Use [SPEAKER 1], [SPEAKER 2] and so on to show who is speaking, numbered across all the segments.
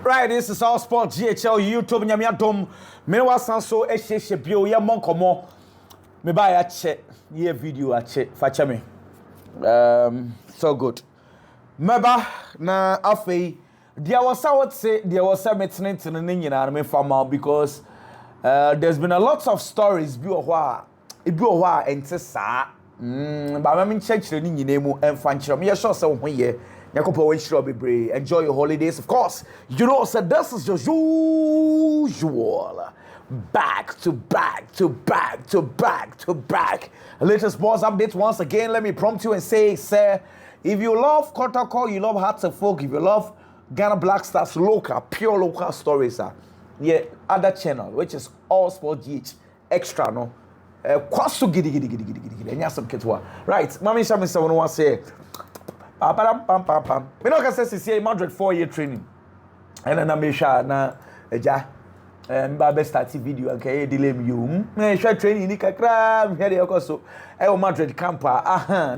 [SPEAKER 1] Right, this is All Sport GHL YouTube nyamia dom. Me was so ehye bio ye monkomo. Me buy a check, ye video a check. Facha me. So good. Meba na afei there was I would say there was a meeting to nyina me farmer because there's been a lot of stories bi ohwa e bi ohwa ente saa ba me nchechire ni nyina mu emfa nchire me sure say wo ye Yakopo wenchiro bebre. Enjoy your holidays, of course. You know, so this is your usual. Back to back to back to back to back. Latest sports updates once again. Let me prompt you and say, sir, if you love Kotoko, you love Hearts of Folk, if you love Ghana Black Stars local, pure local stories, yeah, other channel, which is All Sport GH Extra, no? Kwasu gidi. Right, Mami Shami someone wants to say. Pam. Me no can say Madrid 4-year training. And then I'm sure na eja mba start video and can delay you. Me sure training ni kakra here dey so. E Madrid camper.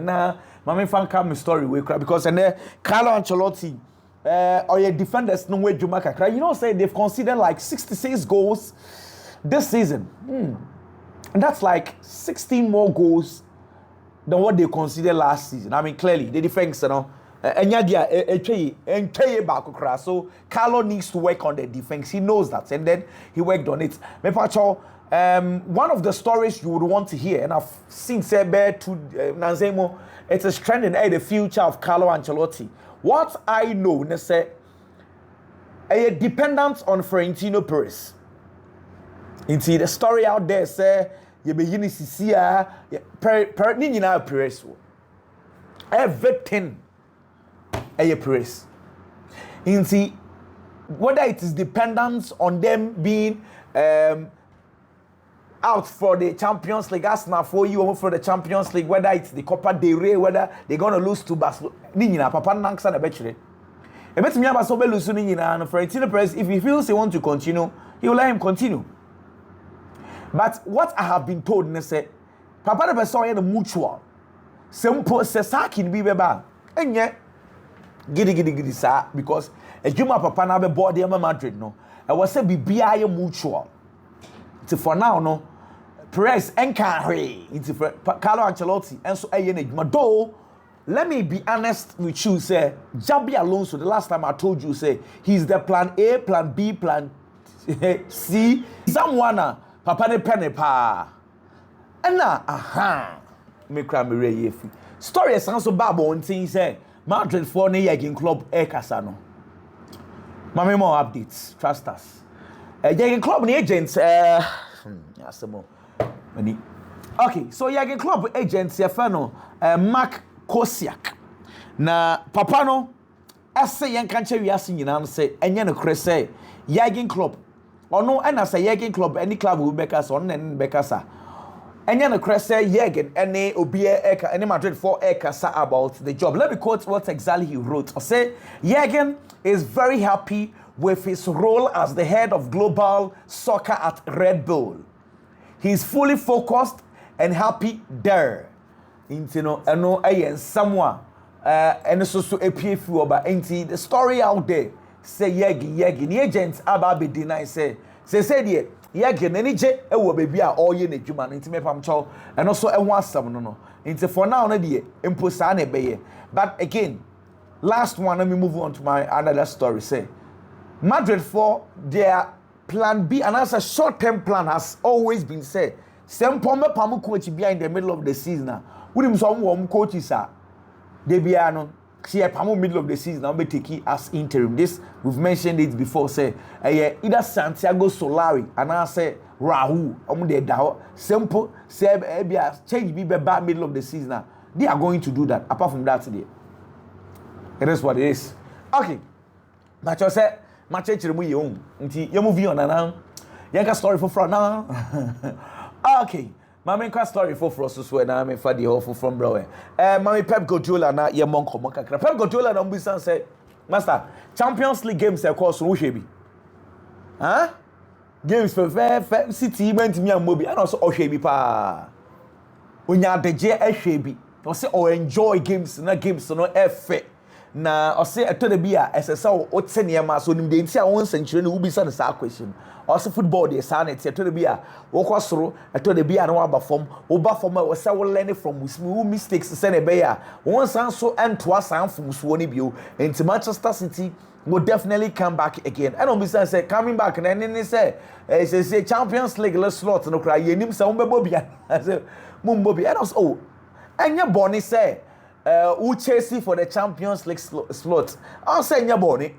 [SPEAKER 1] Na mama fan come story we because and Carlo Ancelotti or your defenders no way Juma kakra. You know say they've considered like 66 goals this season. And that's like 16 more goals than what they considered last season. I mean, clearly, the defense, you know, so Carlo needs to work on the defense. He knows that, and then he worked on it. One of the stories you would want to hear, and I've seen Sebe to Nanzemo, it is trending the future of Carlo Ancelotti. What I know, say, a dependence on Florentino Perez. Into the story out there, say. You begin to see Perez. Everything a Perez. You see, whether it is dependent on them being out for the Champions League, as now for you for the Champions League, whether it's the Copa del Rey, whether they're gonna lose to Barcelona, Papa Nanksa the betray. I bet me about so lose to Nina and Florentino Perez. If he feels he wants to continue, he will let him continue. But what I have been told, they say, Papa never saw any mutual. Simple says, I can be beba. And yet, giddy, sir, because a Juma Papa never bought the Madrid, no. I was say, be mutual. So for now, no, Perez and Carrey, into Carlo Ancelotti, and so I do. Let me be honest with you, say, Jabi Alonso, the last time I told you, say, he's the plan A, plan B, plan C. Someone. Papa ne pene pa. Ena me kra me re yefi. Story is so babo untin say Madrid for ne yegin club e kasa no. Mama more updates, trust us. Yegin club ne agents asemo. Mani. Okay, so yegin club agents ye fa no Mark Kosiak. Na papa no ese yen kan che wiase nyina no say enye no kre say yegin club or no, and as a Yegin club, any club will make us on and Becasa. And then a cressa Yegin, any Obia Eka, any Madrid for Ekasa about the job. Let me quote what exactly he wrote. Or say, Yegin is very happy with his role as the head of global soccer at Red Bull. He's fully focused and happy there. Intino, I know, and someone, and so a PFU about the story out there. Say Yegi, the agents Ababi deny say dear, Yegi, any jet, a baby are all in a human intimate pamcho, and also a one some no. Into for now, no dear, imposane bay. But again, last one, let me move on to my another story. Say Madrid for their plan B, and as a short term plan has always been said. Some Pomba Pamu coach be in the middle of the season. With him, some warm coaches are Debiano. See a middle of the season now be taking as interim. This we've mentioned it before. Say either Santiago Solari and I say Rahul. Simple. Say change be back middle of the season. Now they are going to do that. Apart from that today, it is what it is. Okay. But you say my church you moving on now. You got story for front now. Okay. Mama nka story for so so na me fa the whole from bro. Mama Pep Guardiola na ye monko kakra. Pep Guardiola na mbisan say, "Master, Champions League games e course wo hwe bi." Huh? Games for City went me and Mobi and also hwe bi pa. Onya deje e hwe bi. O say o enjoy games na games no e fe. na ɔse ɛtɔ de bi a ɛsɛ sɛ wote nneɛma so nim de nti a wɔn nsɛnkyerɛ no wobisa no saa question ɔse football deɛ saa na ɛte ɛtɔ de bi a wokɔ soro ɛtɔ de bi a na waba fam woba fam a wɔsɛ wo learn from wo mistakes sɛ na ɛbɛyɛ a wɔn san so ɛntoa saa mfomsoɔ no bio nti Manchester City will definitely come back again. I don't be say coming back and then say Champions League let's slot no cry yenim say umbobia I say mumbobi and also and your bonnie say who chasing for the Champions League slot I'll say your bonnie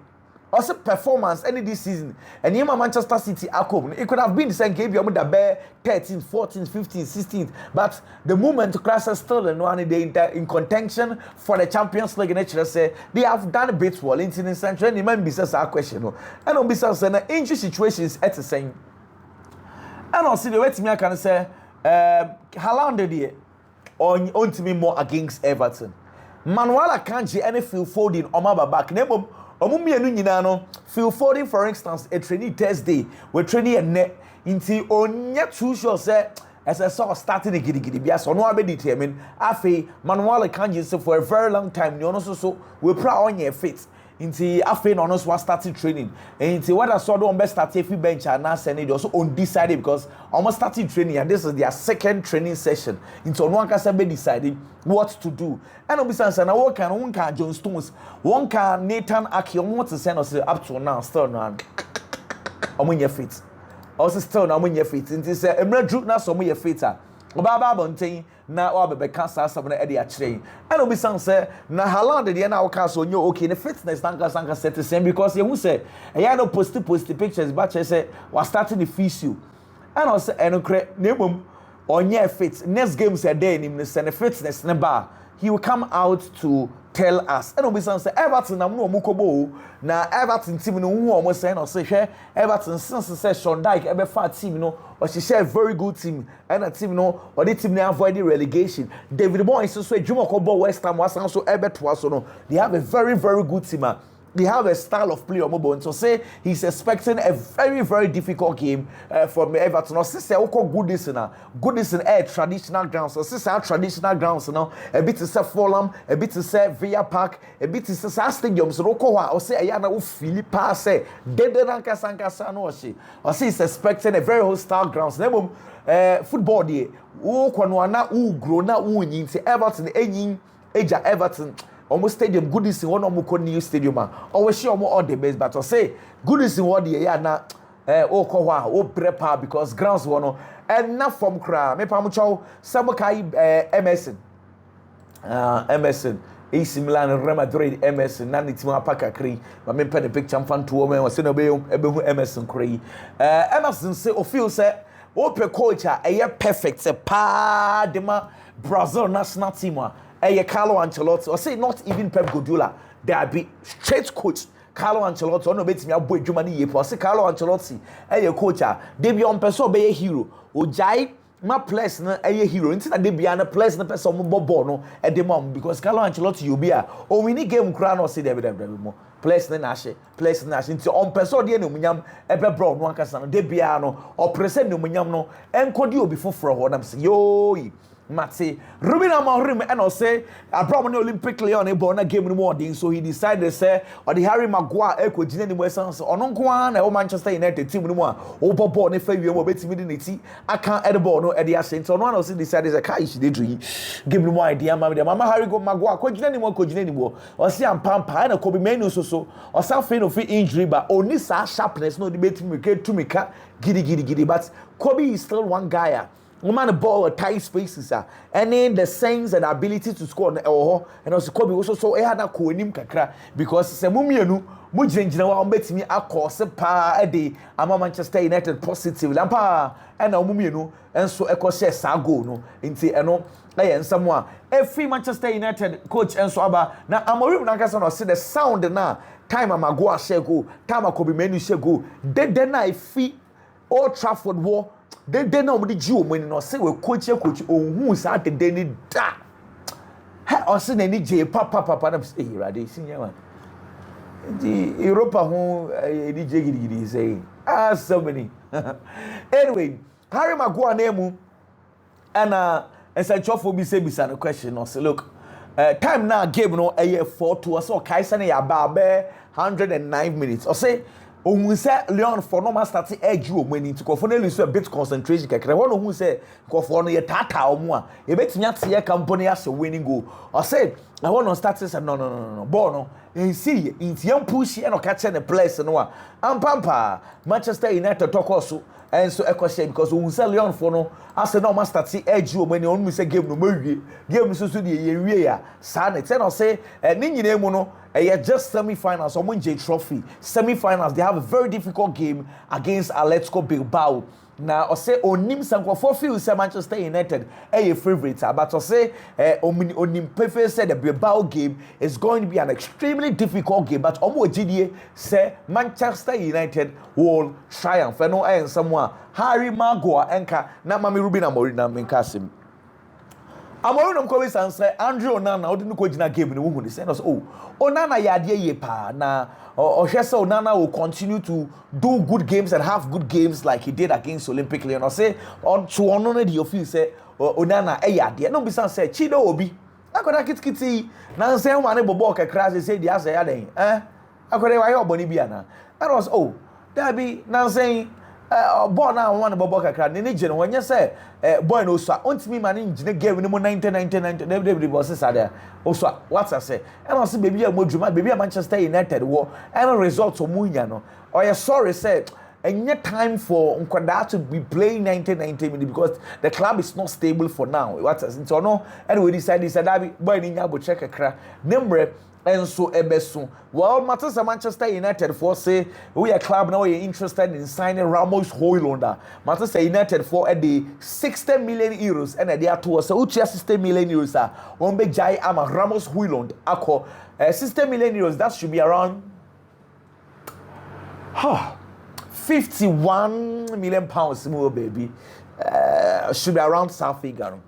[SPEAKER 1] also performance any this season and you Manchester City it could have been the same game you the bear 13th 14th 15th 16th but the moment crashes still and one in contention for the Champions League nature say they have done a bit well in the central and man be says our question no and on be says injury situations at the same and also the way to me I can say Haaland there on to me more against Everton Manuel Akanji any Phil Foden on my back name Omumienu nyina no Phil Foden for instance a training Thursday we training a net inti onye too sure say as I saw starting a gidi bia so no abi determine afi Manuel Akanji say for a very long time you know so we proud on your fit inti afi no so starting training inti what I saw don best start if bench and now send it also undecided because almost starting training and this is their second training session into no one can be deciding what to do and obisa say na one can John Stones one can Nathan Aki want to send us up to now still now omunye fit also still now omunye fit inti say emra drew na so omunye fit Obaba bonten na obebeka sasa na e de akire and obisa say na Haaland de na waka so nyo okay the fitness sanka set the same because you say e no post pictures but say was starting the physio and also enokre na emom onye fit next game say day nim say the fitness ne ba he will come out to tell us and obisa say Everton na no omukobo na Everton team no hu omo say no say hwe Everton since say Sean Dyche ebe fa team no or she share a very good team and a team no or the team na avoid the relegation David Moyes so Jumokobo West Ham was also ebe to so no they have a very good team they have a style of play and so say he's expecting a very difficult game from Everton or say goodness in air traditional grounds so say traditional grounds no a bit to say Fulham a bit to say Villa Park a bit to say stadiums so or say ayana u Philippa say dedanka sankasa no or say he's expecting a very hostile grounds football dey wo kwano na u grow na u nyin say Everton enyin eja Everton almost stadium goodies in one of new stadium always show all the best but I say goodies in what the na prepare because grounds one and not from cra me pamucho samukai MSN AC Milan Real Madrid MSN nani timu apaka kri but me pen the picture fan to woman was no be MSN kri MSN say o feel say open coach perfect say pa dema Brazil national team Carlo Ancelotti or say not even Pep Guardiola there be straight coach Carlo Ancelotti no betimi abo adwuma ne yepo say Carlo Ancelotti coach dey be on person be a hero ojai ma place na hero nti na dey bia na place na person mo bobo no e dey mom because Carlo Ancelotti you be o win game kra no say dey mo place na hye nti on person dey na munyam ebe bro no akasa no dey bia no o present no munyam no enkodi obi foforo ho na say yo Matse Ruben Amorim and I say Abraham Olympic Leon a born a game in morning so he decided to say or the Harry Maguire echo Jinny Western so on Kwan Manchester United team no more over born if you were betting me I can't add the ball no Eddie Ashen so one of decided a car she did give me more idea Mama Harry go Maguire coach anymore or see I'm pampa and a Kobe Menu so or something of injury but only sharpness no debate me to me giddy but Kobe is still one guy woman ball a tight spaces and then the sense and ability to score and also Kobe also so e had na ko nim kakra because se mumienu mu ginengina wa betimi akose pa e ama Manchester United positive lampa and na mumienu enso ekose sa goal no nti eno na ye nsam a every Manchester United coach enso aba na Amorim na kasa no see the sound na time Maguire share goal time Kobe Menu share goal de na ifi Old Trafford war they na omdi ji omani no say we coach ohun sa de ni da ha o se na ni je papa na say irade sinya man the Europa ho ni je gidi say so many anyway Harry Maguire na mu and essential for be say bisa the question no say look time now game no 4-2 so Kaisa na ya ba 109 minutes or say ohun say Leon for no start edge o mani to for no lose a bit concentration kekere won ohun say for no ye tata omo a e betimi ate company as a winning goal or say I want to start say no ball no and see in push e no catch the place no a ampampa Manchester United talk so and so equation because we say Leon for no as no man start edge o mani on me say game no mawie game so so dey wie ya sa na ten say ni nyina mu no just semi-finals or J Trophy semi-finals they have a very difficult game against Atletico Bilbao. Now I say onim sankofo feel say Manchester United a favorite but I say onim prefer say the Bilbao game is going to be an extremely difficult game but omo gidie say Manchester United will triumph no and someone Harry Maguire enka na Mami Ruben Amorim na menkasim Amorim no ko we say Andrew Onana odinu ko gina game no hu ni say no Onana yade ye pa na Oshesa Onana will continue to do good games and have good games like he did against Olympic Lyon. Or say on to honor the office say Onana yade. No be say Chido obi. Akoda kitkiti na say wane bobo kakra say dia say yaden. Akoda why oboni bia na. That was that be na say boy na one bobo kakra ne gye no wonye say boy no so ontimi ma ne ngine game no 1999 every boss say there also what I say and also baby amodwuma baby Manchester United wo and result omunya no or sorry say any time for Nkwada to be playing 1990 minutes because the club is not stable for now what so no anyway decided that boy ni nya bo check kakra nembre and so ebeso well matters Manchester United for say we a club now we interested in signing Ramos Højlund matters United for the 60 million euros and they are to so 60 million euros one big jai ama Ramos Højlund ako 60 million euros that should be around 51 million pounds more baby should be around South figure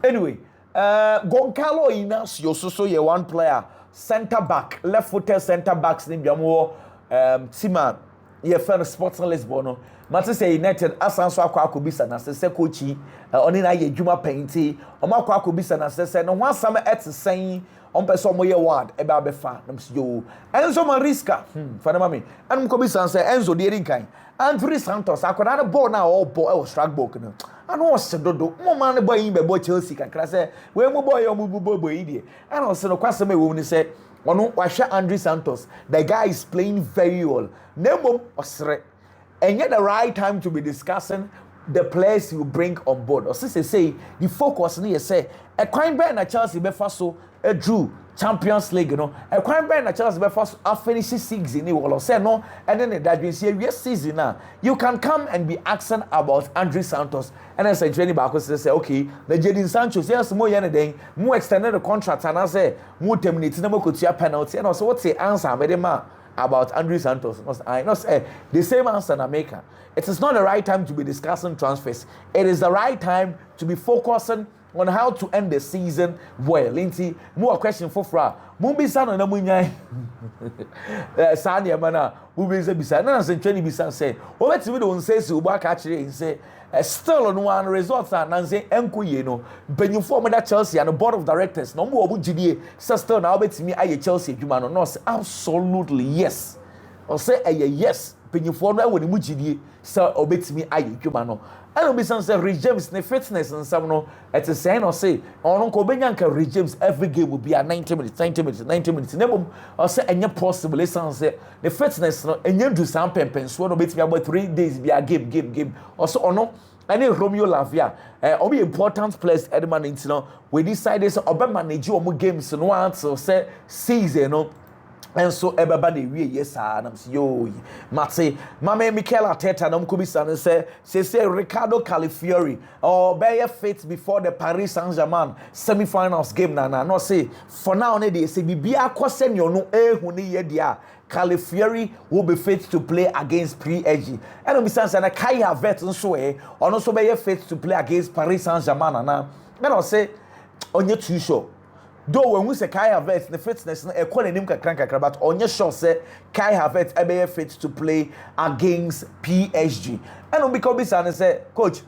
[SPEAKER 1] anyway Goncalo Inacio so ye one player center back left footed center backs ni biamo Tima ye fan Sports Lisbon no Manchester United asanso akwa akobisa na sese coachi oni na ye dwuma painti o makwa akobisa na sese no ho asam etsen on person mo ye word e ba be fa na msiyo Enzo Maresca fa na mami an kobisa say Enzo de rinkan André Santos akoda na ball na all ball e was strike ball no ano was dodo mo man boy yin be boy Chelsea kakra say we mo boy o mo boy yi de and also no kwasem e wo ni say ono wahwe André Santos the guy is playing very well nemo osre and yet the right time to be discussing the players you bring on board or say the focus ni say a crime ben na Chelsea be fa so a drew Champions League you know a crime ben na Chelsea be fa so a finish season ni will say no and then that we see a season now you can come and be asking about André Santos and then say training back say okay the Jadon Sancho say small yen den mo extended the contract and I say mo terminate na mo kotua penalty and also what's the answer me dem about André Santos I know say the same answer na make it is not the right time to be discussing transfers it is the right time to be focusing on how to end the season well inti more question for fra mo bisa na munyan Sanya mana mo bisa na say training bisa say o betimi do say si uba ka kire say still on one results and say enkoye no benyufo mo da Chelsea and the board of directors no mo obu gidie say still na obetimi aye Chelsea adwuma no no say absolutely yes or say yes benyufo no woni mu gidie say obetimi aye adwuma no and obi say James ne fitness and some no at the saying or say on ko benyanka James every game will be at 90 minutes nebom or say any possible say the fitness no enye do some pempenso no betimi about 3 days be a game also ono any Romeo Lavia obi important players edman into no we decided so oba manage omo games no answer say season no and so everybody we yes and I'm yo Mate mama Mikel Arteta no mkubisa and say Ricardo Calafiori or be fit before the Paris Saint-Germain semi-finals game na no say for now ne dey say bibia kwase no ehu ne ye dia Calafiori will be fit to play against PSG and obisa say na Kai Havertz nso ono so be fit to play against Paris Saint-Germain na I say onye too sure though when we say Kai Havertz the fitness na ekọ nanim kakra but onye sure say Kai Havertz be fit to play against PSG and because bisa say coach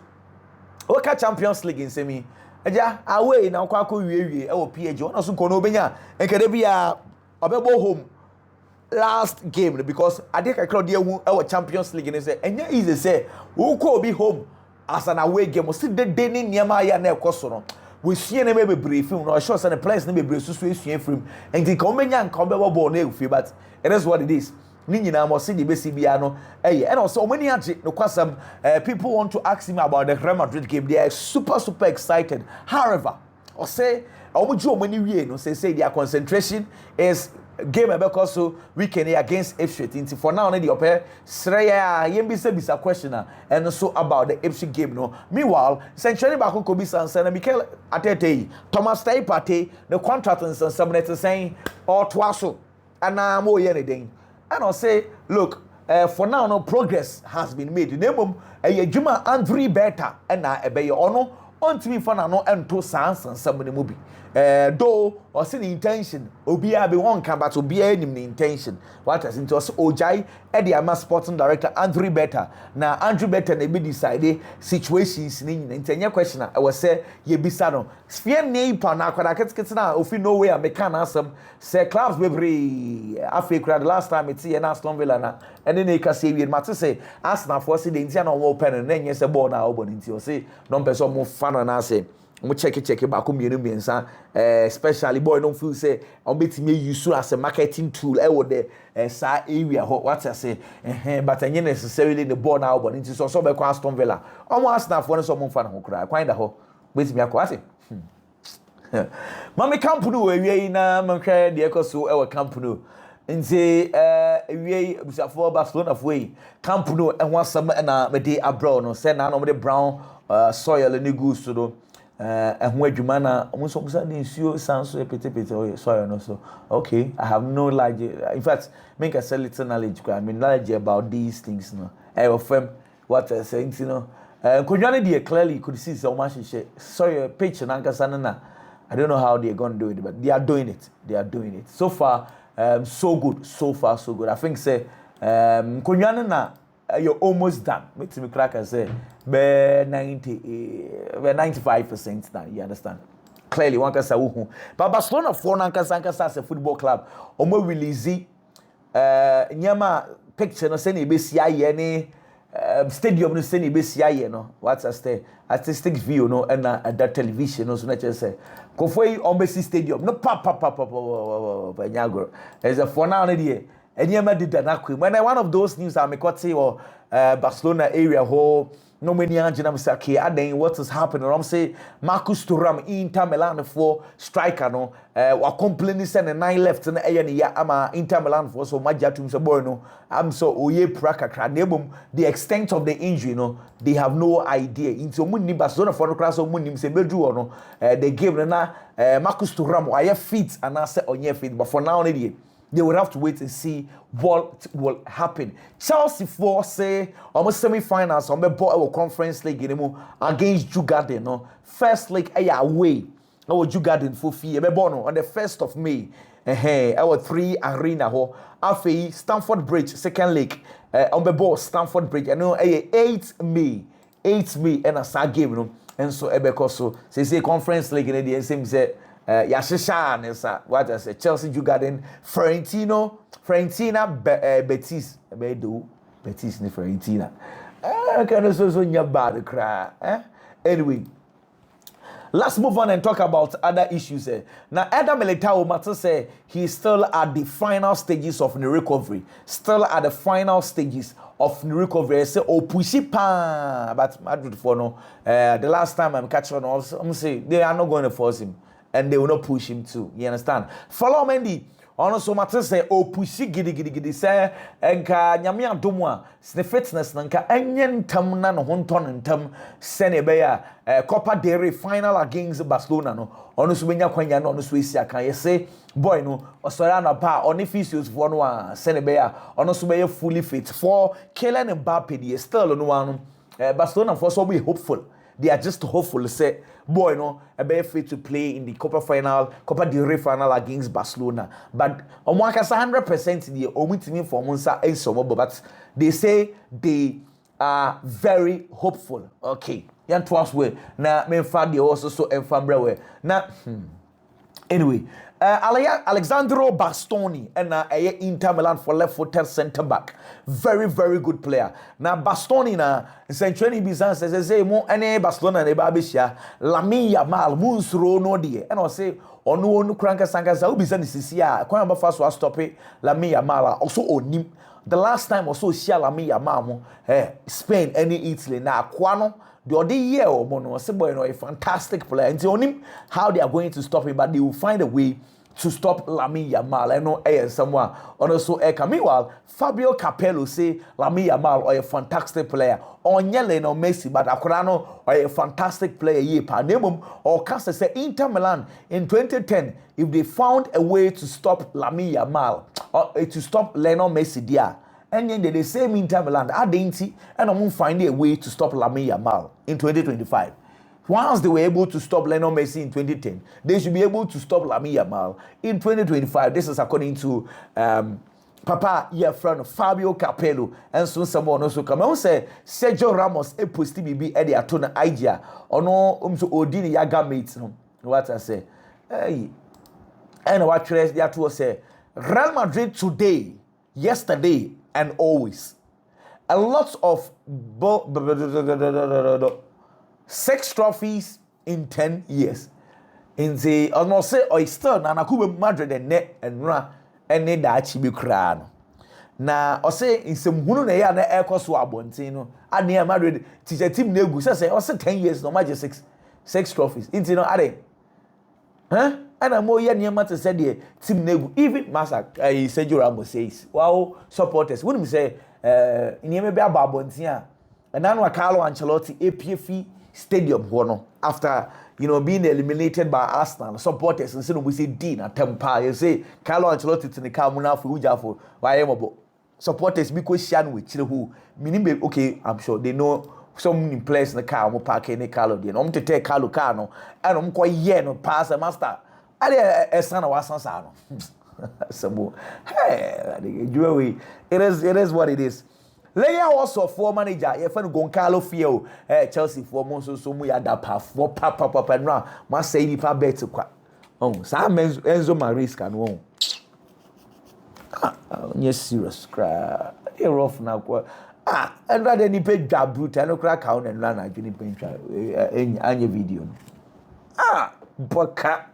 [SPEAKER 1] we ka Champions League in semi Eja away na kwa ko wie e wo PG won so ko no benya enkede bia obebo home last game because ade kakra de ehu e wo Champions League ne say enya easy say wo ko obi home as an away game si de ni niam aya na ekoso no we sue na be brief no sure say the players na be brief so sue frame enti ko benya nka obebo ball na efi but it is what it is. Ni nyina mo se de besi bia no and also many age no kwasam people want to ask him about the Real Madrid game. They are super excited. However, or say omuju omani wie no say their concentration is game because so weekend against Ipswich. For now, the upper Sreya Yembisa questioner and also about the Ipswich game. No, meanwhile, Century Baku Kobisa and Sana Mikel Atete, Thomas Taipate, the contract and some saying or twaso and now more anything. And I'll say, look, for now, no progress has been made. The name of Juma Andrew better and now a bay or no, on to me for now, and two sons and somebody movie. Though or see the intention, Obia be one come, but Obia any intention. What has into us Ojai, Eddie Ama sporting director Andrew Better. Now Andrew Better may be decided situations in your question. I was say ye bisano. Sphere name pana kwada now if you know where I can answer say clubs bebre Africa the last time it's here na Aston Villa na and then they can say we matter say Arsenal for see the Indian open and then yes a ball na open into say non person more fan na say we check back on miensa especially boy don't feel say on betimi use as a marketing tool e wo the sa area what I say but any necessarily the ball now but into so be kwa Aston Villa almost Arsenal for so mo fan ho kra kwan da ho betimi akwase mama camp no we na manhwe de ekoso e wo camp no nti we busafo Barcelona foi camp no e ho asam na me dey abroad no say na no me brown soil ni gusto do ehun adwuma na omuso musa de nsuo sanso epetepete soil no so okay I have no large in fact make a little knowledge I mean knowledge about these things no firm what I say you know konwane de clearly could see so much soil pitch na nkasa na I don't know how they are going to do it but they are doing it so far so good so far so good I think say konwane na you're almost done. Make me crack and say, be 95% now. You understand? Clearly, one can say, but Barcelona for Nankasa as a football club, omo release nyama picture no say ni be sia ye stadium no say ni be sia ye no. What's artistic view no and that television no so na say. Kofoi Ombesi Stadium no pa nyagro. There's a for now there. And you did that when one of those news I got say or Barcelona area whole no many anjina say okay then what is happening I'm say Marcus Thuram Inter Milan for striker no wa complaining send 9 left na ya ama Inter Milan for so maja tum say boy no I'm so oye prakakra nebum the extent of the injury no they have no idea into munni Barcelona for no class munni say bedu no they give na Marcus Thuram why fit and I say onye fit but for now they will have to wait and see what will happen. Chelsea for say almost semi-finals on the ball conference league against Jugarden. No first leg away. Our Jugarden for fee. On the 1st of May. Our 3 arena ho. After Stamford Bridge second leg on the ball Stamford Bridge. And 8 May and a sad game. And so Ebekoso say conference league in the same say. Yashisha nesa what I say Chelsea Jugarden Fiorentina Betis Betis ni Fiorentina can so nya bad cry anyway let's move on and talk about other issues now Eder Militao matter say he's still at the final stages of the recovery say pushy pa but Madrid for no the last time I'm catching also I'm say they are not going to force him and they will not push him too. You understand? Follow Mendy. Ono so matter say pushi gidi say enka nyame adomwa sne fitness nka enyentam na no honton ntam se ne be ya Copa del Rey final against Barcelona no ono so benya kwanya no ono so esi aka ye say boy no osora na pa oni physios for no a se ne be ya ono so be fully fit for Kylian Mbappe the still no one Barcelona for so be hopeful. They are just hopeful say boy no be fit to play in the Copa del Rey final against Barcelona but omwaka 100% the omutimi for monsa ensomo but they say they are very hopeful. Okay. Yan twas way. Na me fa de also so emfambre we. Na anyway, Alexandro Bastoni and Inter Milan for left-footed centre back. Very, very good player. Now Bastoni na century business say mo any Barcelona ne babishia Lamine Yamal munsro no die. And I say onu kranka sanka za ubisa ni sisi a kwan ba fa so stop it Lamine Yamal also onim. The last time also share Lamine Yamal mo Spain any Italy na kwano the other year or mono a fantastic player. And on how they are going to stop him, but they will find a way to stop Lamine Yamal. I know someone on also meanwhile, Fabio Capello say Lamine Yamal or a fantastic player. On Yellen or Messi, but Akurano or a fantastic player ye Panemum or Casta say Inter Milan in 2010, if they found a way to stop Lamine Yamal or to stop Lionel Messi there. And then the same Inter Milan, and I'm find a way to stop Lamine Yamal in 2025. Once they were able to stop Lionel Messi in 2010, they should be able to stop Lamine Yamal in 2025. This is according to Papa, your friend Fabio Capello, and soon someone also come on say Sergio Ramos a posti bibi Eddie Atona idea or no Odini Yaga mates. What I say, hey, and what they to say Real Madrid today, yesterday, and always. A lot of 6 trophies in 10 years. In the almost say oyster na nakube Madrid and net and ra and ne da chi bi kra no. Na o say insem hunu na ya na ekoso abontin no. Ade Madrid teacher team na egu say o say 10 years no magic 6 trophies. Inti no ade. Huh? And I'm more young to say the team negu even Massa Sergio Ramos says wow supporters wouldn't say in maybe a babontia and now Carlo Ancelotti APF stadium no after being eliminated by Arsenal supporters and so we say Dean at Tempa you say Carlo Ancelotti to the Camuna for Ujafo why supporters because Shan with who meaning okay I'm sure they know some players in the car mo park any Carlo dey no to take Carlo Cano and quite no pass a master a son of Wasansano. So, hey, it is what it is. Layer also for manager, if I'm going Carlo Fio, Chelsea for Monso, so we had that path for Papa and Ra, must say if I bet to quack. Oh, Sam Enzo Maris can won't. Yes, serious crap. You're off now. And rather than pay job brute and crack out and run, I didn't paint in your video. But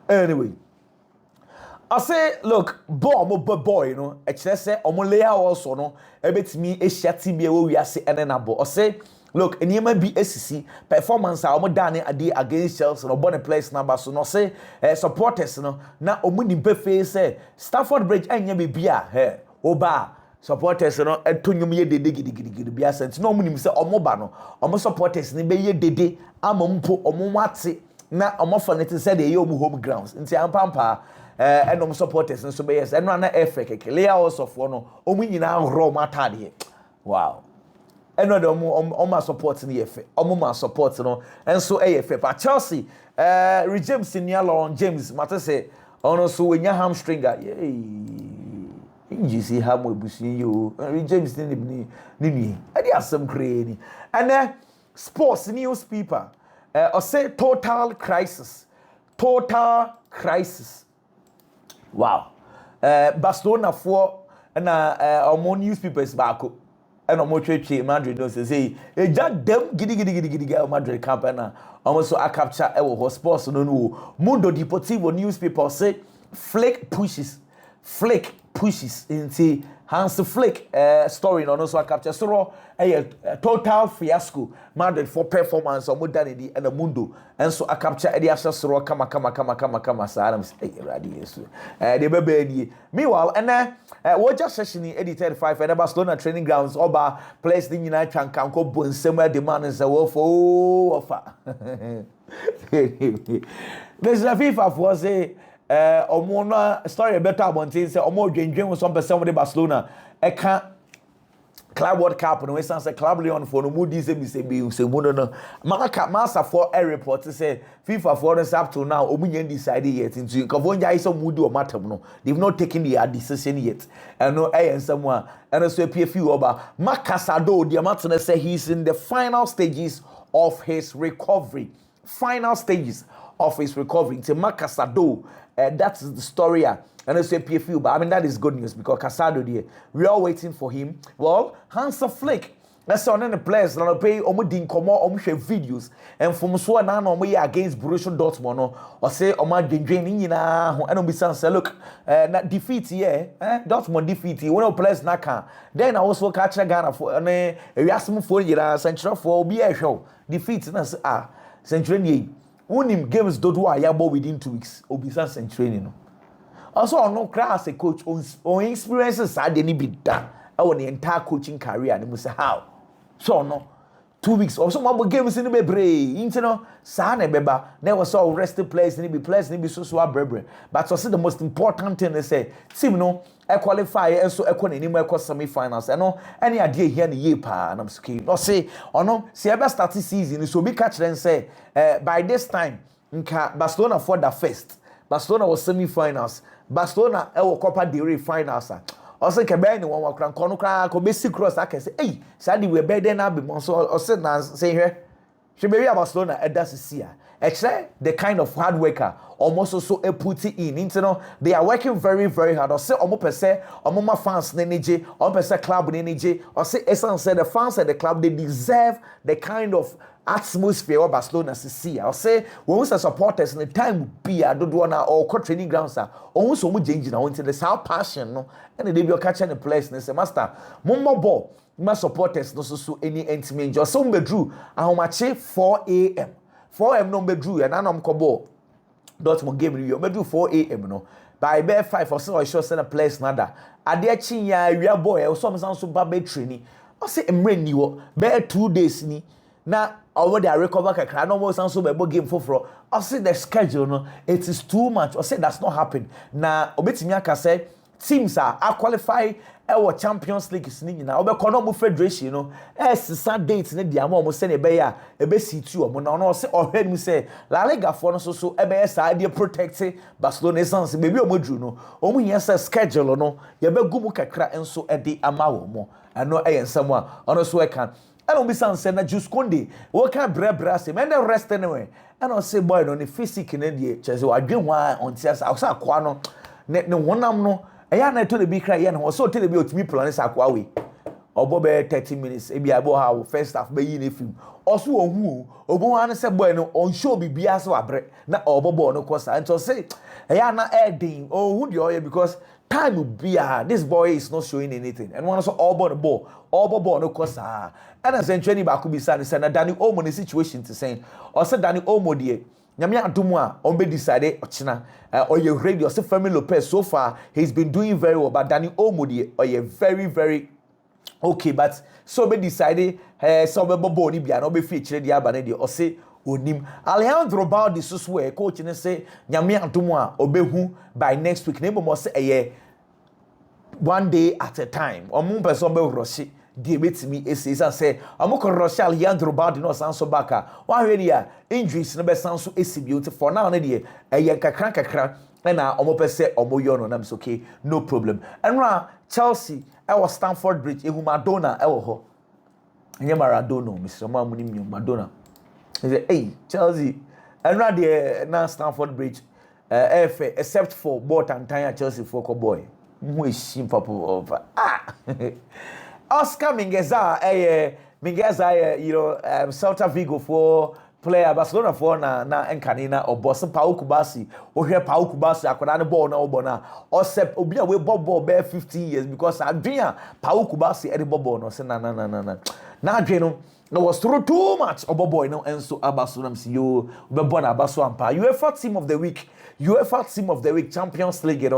[SPEAKER 1] anyway, I say, look, boy, say, layer also, no, a bit me a shatty be we are say, and then I say, look, and you may be SEC performance, I'm done a day against Chelsea, no bonnet place number, so no say, supporters, no, now, Omuni Buffet say, Stafford Bridge, and you be beer, Oba. Supporters no etonyo ye dede gidigidi bia sent no munim se omoba no omo supporters ni be ye dede amampo omo wate na omo fanete se de ye omo home grounds nti ampampa enom supporters nso be yes eno na efe keke layer also for no omo nyina horo matade wow eno de omo support ni efe omo ma support no enso efe pa Chelsea James Nialon James mate se ono so wenya hamstringer you see how we busi you James ni ade asem kreni and then sports newspaper or say total crisis wow Barcelona for na newspapers back and omo twetwe Madrid no say e ja dem gidi Madrid camp na omo so a capture e wo sports no Mundo Deportivo newspaper say Flick pushes into Hans Flick story no so capture so a total fiasco Madrid for performance or modernity and the Mundo and so I capture the access so kama Adams ready the baby meanwhile and what just session edited 5 and Barcelona training grounds oba place the United can go bonsema demand is a offer there's a FIFA for say omo story better abontin say omo dwendwen some person with Barcelona e ka Club World Cup no we say Club Leon for no mudi say no maka master for a report say FIFA for us up to now omunye decided yet into Kavonja is some mudi or matter no they've not taken their decision yet and no someone and also a few over Makasado the amount say he's in the final stages of his recovery to Makasado that's the story and I say PFU, but I mean that is good news because Casado there, we are waiting for him. Well, Hansa Flick, that's on the players now pay omudin komo share videos and from so na no we against Borussia Dortmund no or say oma dwendwen nyina ho and be say look na defeat here Dortmund defeat one of players na can then I also catch Ghana for na ewiasem for yira central for obi e hwe defeat na central ni unim games dodo a yabo within 2 weeks obi central no. Also, no class a coach on experiences I didn't be done. I want the entire coaching career and say how. So no 2 weeks or some more games in the brain, internal Sane Beba, never saw rested players and be players and be so brebre. But also the most important thing they say, Sim no, I qualify and so I couldn't anymore across semi-finals. I know any idea here in the year pa and I'm scared. Or say, or no, see ever started season, so be catch and say, by this time, Barcelona for the first. Barcelona was semi-finals. Barcelona Copa del Rey finals. Also, Cabani one walk around Konuka, Kobesi cross. I can say, hey, Sadie, we're better than Abby. So, or said, say here, she may be a Barcelona, and that's a seer. Actually, the kind of hard worker, almost also a put it in. You they are working very, very hard. Or say, almost per se, almost fans, energy, or per se, club energy, or say, essence, the fans at the club, they deserve the kind of atmosphere of Barcelona to see. I'll say when we say supporters in the time be I don't wanna or training grounds are almost so much changing now into the sound passion no and they be catching the place and say master more ball my supporters no so any intimate just some bedrew how much 4 a.m. 4 a.m. no bedrew and I'm kobo Dortmund game you bedrew 4 a.m. no by bare 5 or so I sure send a place nada ade achi ya wi boy e so so babe training I say emre ni wo bare 2 days ni na already I recover kakra no more sound so be game for I say the schedule no it is too much I say that's not happen na obetimi aka say teams are qualify our Champions League is ni na obekọ no mo federation no sisa date ne dia mo say na be ya e be situ o mo na no say ohwe ni say La Liga for no so e be sa dey protect Barcelona sans be bi o modru no o mo hia say schedule no ye be gumu kakra enso e dey ama wo mo eno e ensam a ono so e kan I don't be saying na Juice Conde. What can bra say? Man, rest anyway. And I say boy, no the physique in the chase. I drink wine on tears. I was a quano. No one no. I had to the big cry and was so tell me to me plan is aquawi. Or bobe 30 minutes. Ebi abo how first half be in a film. Also who obo an say boy no on show be bia so abre. Na obo no kosa. And to say I na adding. Oh who the oil because time will be this boy is not showing anything. And one also all ball the ball. All ball no kosa. And as training back could be said, Danny Olmo the situation to saying, or said Danny Olmo dear, Yamia Dumwa, Ombe decided, or your radio, so Femi Lopez, so far, he's been doing very well, but Danny Olmo dear, or you're very, very okay, but so be decided, so be boni be no be featured the abanedi, or say, Onim Alejandro Baldi so swear, coach and say, Yamia Dumwa, Obehu by next week, neighbor must say a year, 1 day at a time, or moon person be Rossi. Give it to me, say, I'm going to rush Alejandro Baldi no sound so back. One area injuries never sound so beautiful for now. A yanka crank, and now I'm say, Omoyono, I'm okay, no problem. And now, Chelsea, our Stamford Bridge, Madonna, ho. And Maradona, Mr. Mamunim, Madonna. He said, hey, Chelsea, and now Stamford Bridge, except for both and tire Chelsea for boy. Who is simple over? Oscar Mingueza, Celta Vigo for player Barcelona for na enkanina or Boston Pau Kubasi or here Pau Kubasi akwada ball na obona or sep obi a we ball bear 15 years because adria Pau Kubasi e ball no say na na adweno no was through too much oboboy no enso Barcelona you be born Abaso ampa UEFA team of the week Champions League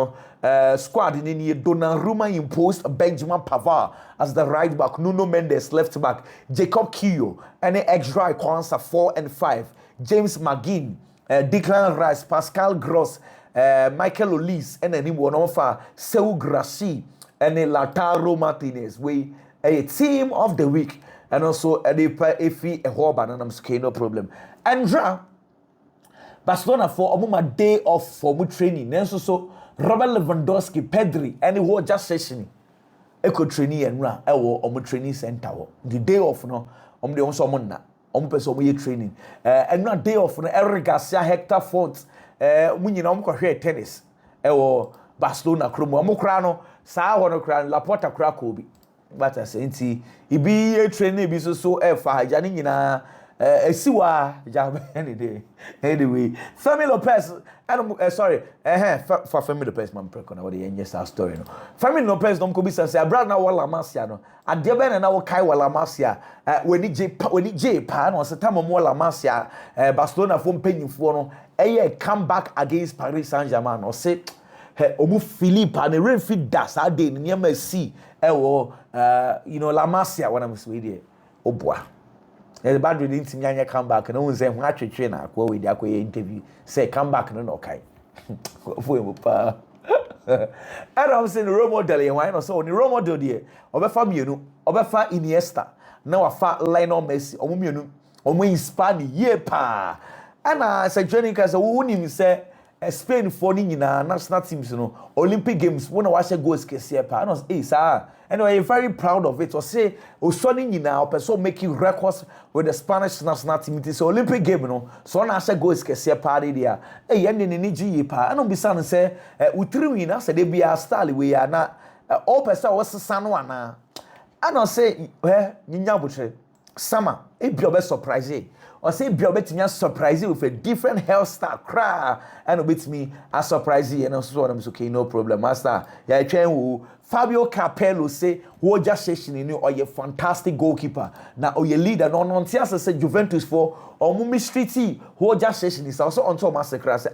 [SPEAKER 1] squad in the Donnarumma imposed Benjamin Pavard as the right back, Nuno Mendes left back, Jacob Kiyo and extra Kwanzaa 4 and 5, James McGinn, Declan Rice, Pascal Gross, Michael Olise and then one offer Seu Grassi and Lautaro Martinez a team of the week and also a efi a whole banana okay no problem Andra Barcelona for a day off for training nenso so Robert Lewandowski Pedri and who just session eco training and run our training center the day off no de on so na person we training and not day off no Eric Garcia Hector Fort munyina hwe tennis Barcelona kromo kra no saa ho no kra Laporta kra ko bi but I say nti ibi training bi so fa haja ni nyina esiwa ja any day anyway Femi Lopez and sorry for Femi Lopez man preko na what the yes story no Femi Lopez no ko bi say abra na wala masia no ade be na wo kai wala masia when J pa no se tamo wala masia Barcelona fo mpanyimfo no comeback against Paris Saint-Germain no say omu Philippe and the real fit that sa day near me see La Masia when I'm Sweden obwa the bad reading to me comeback and no say when I train na kwa we dia kwa interview say comeback no okay for him pa and I'm saying role model why no so the role model there obefa mienu obefa Iniesta na wafa Lionel Messi omu mienu omu inspire ye pa and say training cause who nim say Spain for nyina national teams no Olympic games when I watch goals kese pa no sir anyway I'm very proud of it or say osoni nyina person making records with the Spanish national team it is Olympic game no so na watch goals kese pa there yende ni gi pa and be san say utiri nyina say dey be a style we ya na all person was sano ana and say nyinya botre sama e bi obe surprise or say be obetimi surprise with a different hairstyle cra and obetimi a surprise and also I'm okay no problem master ya twen Fabio Capello say wo just session ni or ye fantastic goalkeeper na or ye leader no ntia say Juventus for or mu mystery wo just session is also on to massacre say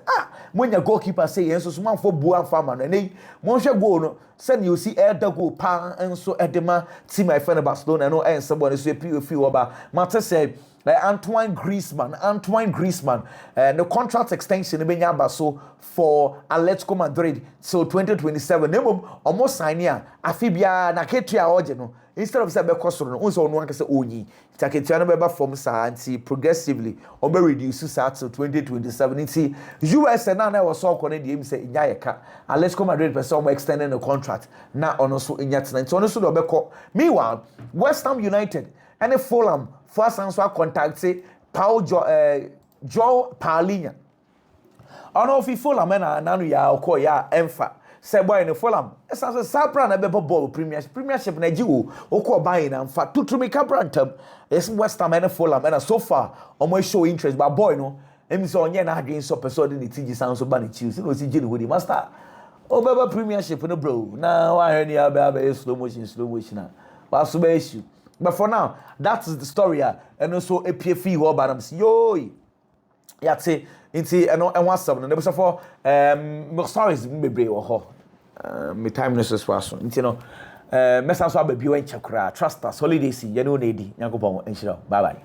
[SPEAKER 1] when your goalkeeper say yenso so man for bua fama no nei mo hwe goal no say you see elder goal pa enso edema team my friend Barcelona no en somebody so PFP oba matter say like Antoine Griezmann, the contract extension in so for Atletico Madrid so 2027. Nemo almost sign here. Afibia na ketua oje instead of say be kosoro no unso no say onyi. Taketua no be from sa anti progressively or be reduce sa till 2027. Nti US na was so kone dey say inya yeka. Atletico Madrid person more extending the contract na ono so inya tena. Nti ono so do be ko. Meanwhile, West Ham United and Fulham first answer contact say Joe Paulinho. Ono fi Fulham na nanu ya okọ ya emfa. Say boy in Fulham. Esa say Sapra na be ball premiership na jiwo okọ buy na mfa tutumi kabrantam. Yes West Ham and Fulham and so far omo show interest but boy no emi say onye na adwen so person dey tiji san so ba na chill. No si jini hodi master. Obeba premiership no bro. Na wa he ni aba slow motion na. Ba so be issue. But for now, that is the story. And also a PFE who about them. Yo, yeah, say into and one seven. And there was for stories me brave or me time is was so. You know, mess us up baby when chakra trust us holiday see. You know, lady. Bye bye.